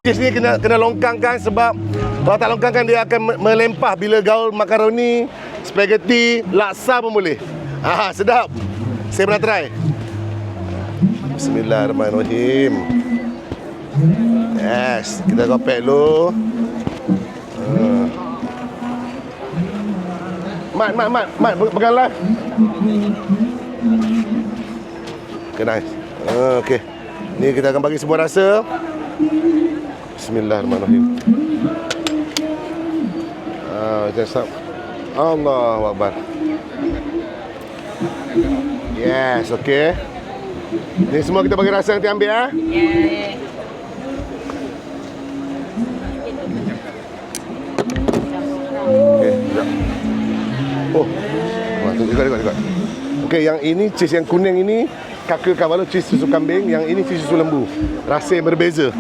Cheese ni kena longkangkan sebab kalau tak longkangkan dia akan melempah bila gaul makaroni, spaghetti, laksa pun boleh. Sedap. Saya pernah try. Bismillahirrahmanirrahim. Yes, kita kopek dulu. Mat, pegang live. Okay, nice. Okay. Ni kita akan bagi semua rasa. Bismillahirrahmanirrahim. Jangan. Allahu Akbar. Yes, okay. Ni semua kita bagi rasa nanti ambil Ya. Okay, sekejap. Oh, tengok. Okay, yang ini cheese yang kuning ini Kaka Cavallo cheese susu kambing, yang ini cheese susu lembu. Rasa yang berbeza.